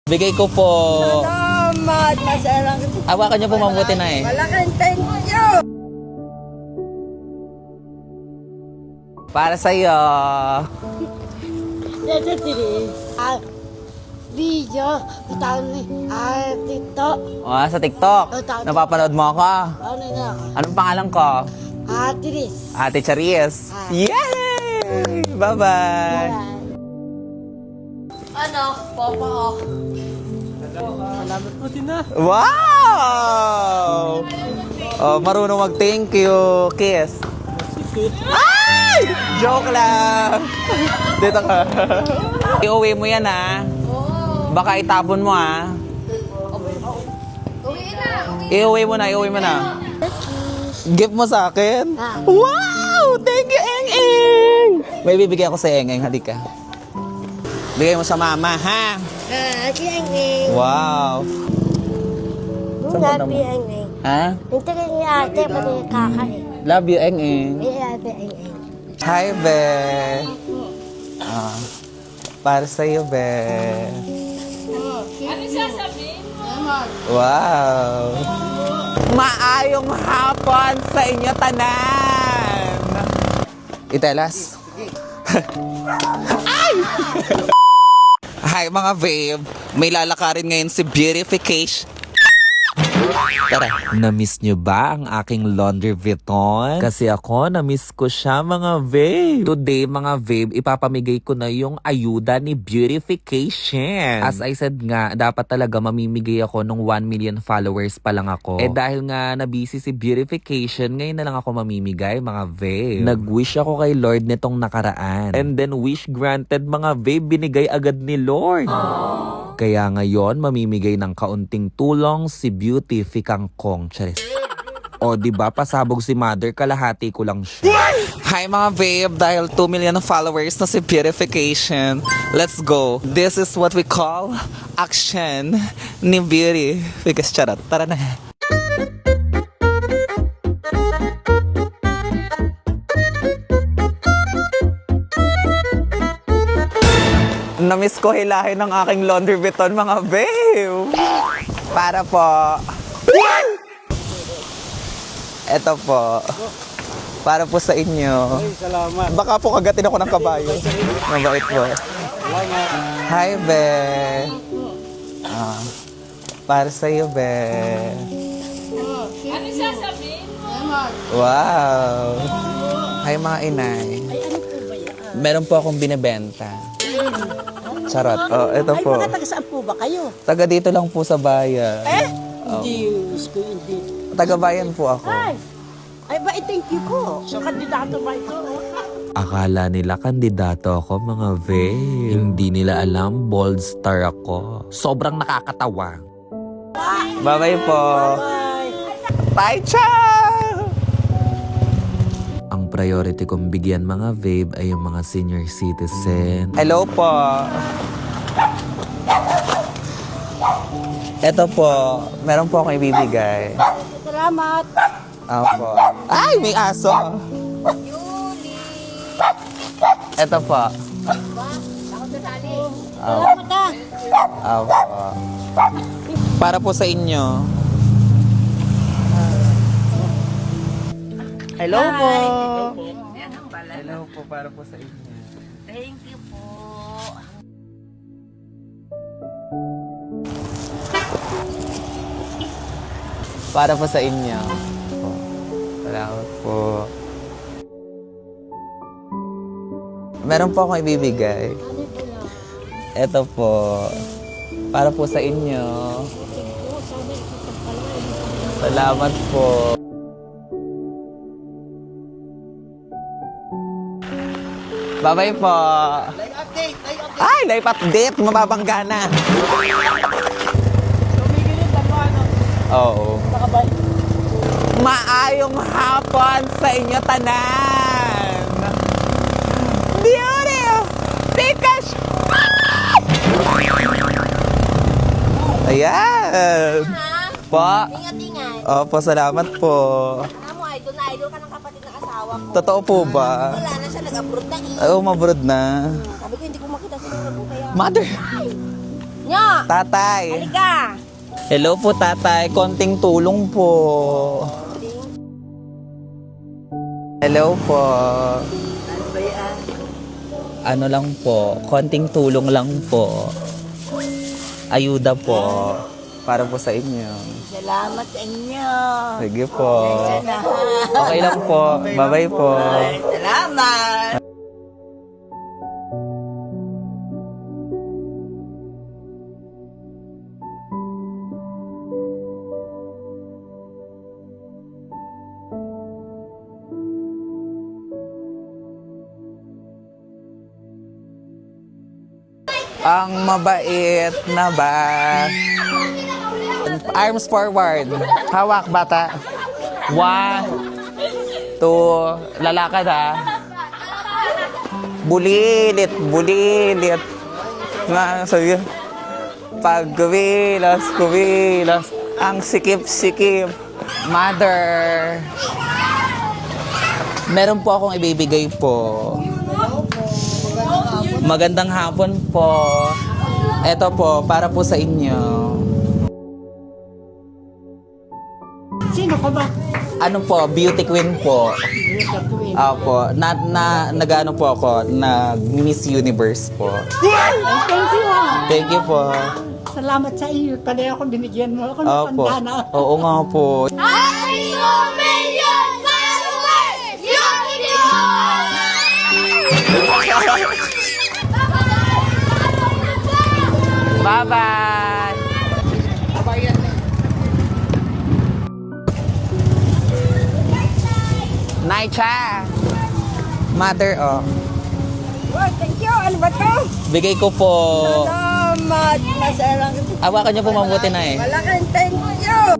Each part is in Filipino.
Bigay ko po. Salamat! Masarang. Hawakan niyo po mabuti na eh. Malaking thank you! Para sa'yo. Ito tiri. Video. TikTok. Sa TikTok. Napapanood mo ako. Ano na? Anong pangalan ko? Tris. Ate Charis. Yay! Bye-bye. Ano? Papa. Salamat po din na. Wow! Oh, marunong mag-thank you. Kiss. Ay! Joke lang. Dito ka. Iuwi mo yan ha. Baka itapon mo ha. Iuwi mo na. Gift mo sa akin? Wow! Thank you, Eng-Eng! May bibigyan ko sa Eng-Eng. Halika. Bigay mo sa mama, ha? Eng-Eng. Wow. Happy Eng-Eng. Ha? Hindi ka ni ate, pati kakain. Love you, Eng-Eng. Happy Eng-Eng. Hi, Be. Para sa'yo, Be. Ano sasabihin mo? Wow. Maayong hapon sa inyo tanan. Itelas. Ay! Hi mga babe. May lalakarin ngayon si Beautification. Tara. Na-miss nyo ba ang aking laundry Vuitton? Kasi ako, na-miss ko siya mga babe. Today mga babe, ipapamigay ko na yung ayuda ni Beautification. As I said nga, dapat talaga mamimigay ako ng 1 million followers pa lang ako. Dahil nga na-busy si Beautification, ngayon na lang ako mamimigay mga babe. Nag-wish ako kay Lord nitong nakaraan. And then wish granted mga babe, binigay agad ni Lord. Kaya ngayon, mamimigay ng kaunting tulong si Beautificang Kong. Charis. O, diba, pasabog si mother, kalahati ko lang siya. Hi mga babe, dahil 2 million followers na si Beautification. Let's go. This is what we call action ni Beauty. Because charot, tara na. Namiss ko hilahin ng aking laundry Vuitton mga babe. Para po. Eto po. Para po sa inyo. Ay, salamat. Baka po kagatin ako ng kabayo. Mabait po. Salamat. Hi, Be. Para sa'yo, Be. Ano sasabihin mo? Wow. Hi, mga inay. Meron po akong binibenta. Charot. Oh, ito Ay, po. mga taga saan po ba kayo? Taga dito lang po sa bayan. Diyos ko, hindi. Taga bayan po ako. Ay, ba, thank you ko. So, kandidato ba ito? Akala nila kandidato ako mga babe. Hindi nila alam bold star ako. Sobrang nakakatawa. Bye-bye po. Bye, ciao! Ang priority kong bigyan mga babe ay yung mga senior citizen. Hello po. Ito po, meron po akong ibibigay. Salamat. Opo. Ay, may aso. Ito po. Salamat Opo. Para po sa inyo. Hello po. Hello po, para po sa inyo. Thank you po. Para po sa inyo. Salamat po. Meron po akong ibibigay. Ito po. Para po sa inyo. Salamat po. Bye-bye po. Live update. Ay, live update. Mababangga na. Tumigil yung ano? Oo. Nakabay. Maayong hapon sa inyo tanan. Beauty! Pikachu! Ayan. Po. Ingat-ingat. Opo, salamat po. Alam mo, idol ka ng kapatid ng asawa ko. Totoo po ba? Wala na siya, nag-abroad na eh. Oo, mabrod na. Sabi ko, hindi ko makita si Lolo kaya... Mother! Nyo! Tatay. Halika! Hello po, tatay. Konting tulong po. Hello po. Ano lang po, konting tulong lang po. Ayuda po. Para po sa inyo. Salamat sa inyo. Sige po. Sana. Okay lang po. Bye-bye po. Salamat. Ang mabait na ba? Arms forward. Hawak, bata. 1, 2, lalakad ha. Bulilit, bulilit. Nga, sabi, pag kumilos, ang sikip-sikip. Mother. Meron po akong ibibigay po. Magandang hapon po. Ito po, para po sa inyo. Sino ka ba? Ano po, beauty queen po. Opo, nag-ano po ako, nag-Miss Universe po. Thank you. Thank you po. Salamat sa iyo. Kaya ako binigyan mo ako ng Opo. pandana. Oo nga po. Happy million followers! Bye-bye! Naicha! Mother, oh. Oh, thank you. Ano ba to? Bigay ko po. Salamat. Masalang. Awakan niyo po mabuti na eh. Malaking thank you.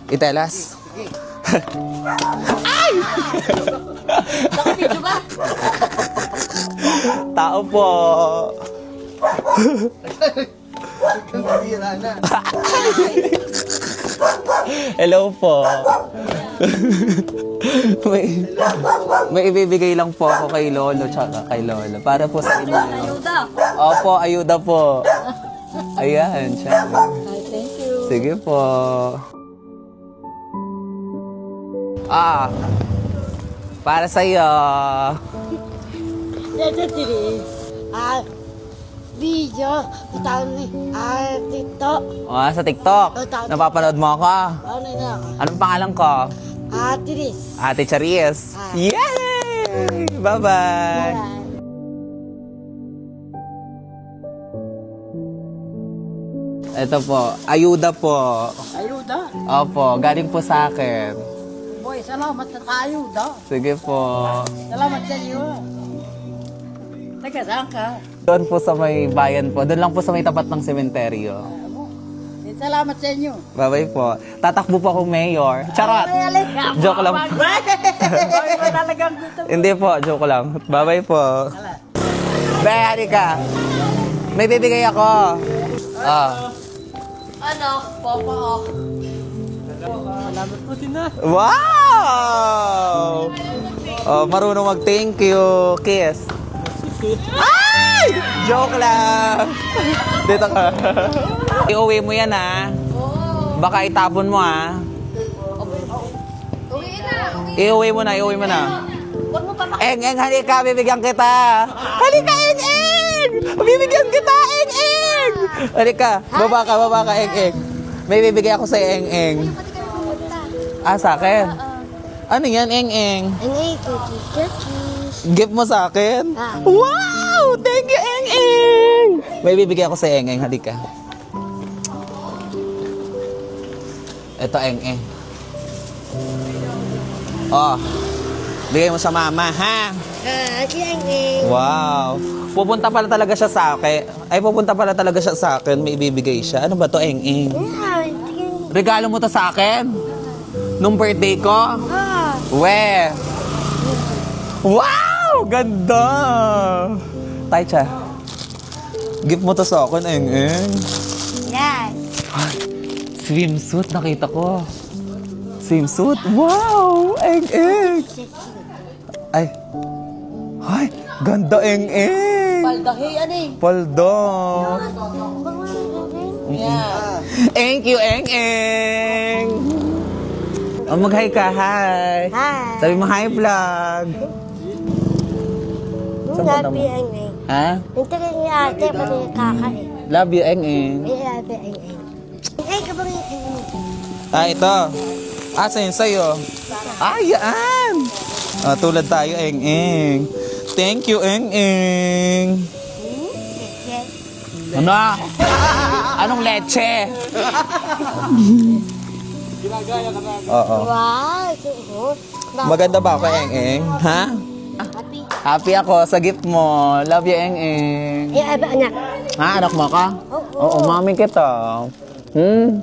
Itelas. Nakapidyo ba? Tao po. Hello po. may ibibigay lang po ako kay Lolo tsaka kay Lolo. Para po sa inyo. Ayuda. Opo, ayuda po. Ayan, siya. Ay, thank you. Sige po. Para sa'yo. Ito, tiri. Video. Itaw ni. Tito. Sa TikTok. Napapanood mo ako? Ano na? Anong pangalan ko? Tiris. Ate Charis. Yay! Bye-bye! Ito po, ayuda po. Ayuda. Opo, galing po sa akin. Boy, salamat sa ayuda. Sige po. Salamat sa iyo. Taga saan ka? Doon po sa may bayan po. Doon lang po sa may tapat ng sementeryo. Salamat sa inyo. Bye-bye po. Tatakbo po akong mayor. Charot! Joke lang. Bakit ba talagang gusto? Hindi po, joke lang. Bye-bye po. Be, halika. May bibigay ako. Ano? Popo. Salamat po din na. Wow! Oh, marunong mag-thank you. Kiss. Ay! Joke lang. Dito ka. Iuwi mo yan, ha? Baka itapon mo, ha? Iuwi mo na, iuwi mo na. Eng, halika, bibigyan kita. Halika, Eng! Bibigyan kita, Eng! Halika, baba ka, Eng. May bibigay ako sa Eng. Sa akin? Ano yan, Eng? Cookies. Gift mo sa akin? Wow! Thank you, Eng! May bibigay ako sa Eng. Halika. Ito, Eng. Oh, bigay mo sa mama, ha? Wow. Pupunta pala talaga siya sa akin. Pupunta pala talaga siya sa akin. May ibibigay siya. Ano ba to, Eng? Regalo mo to sa akin? Nung birthday ko? Ah. We! Wow! Ganda! Taicha, gift mo to sa akin, eng-eng. Yan. Swimsuit, nakita ko. Swimsuit? Wow! Eng-eng! Ay. Ay, ganda, eng-eng! Paldahi, ano eh. Paldo! Yeah. Thank you, eng-eng! Oh, mag-hi ka, hi! Hi. Sabi mo, hi, vlog! Saan ba Happy naman? ang Ha? Hindi ka ni ate, pati kakain. Love you, eng-eng. Happy ang Ay, kabang Ah, ito. Ah, sa'yo. Ah, yan! Ah, tulad tayo, eng-eng. Thank you, eng-eng. Ano? Anong leche? Oo. Wow, suot. Maganda ba ako, eng-eng? Ha? Happy. Happy ako sa gift mo. Love you, eng-eng. Eh, anak. Ha, anak mo ka? Oo. Oo, mami kita. Hmm?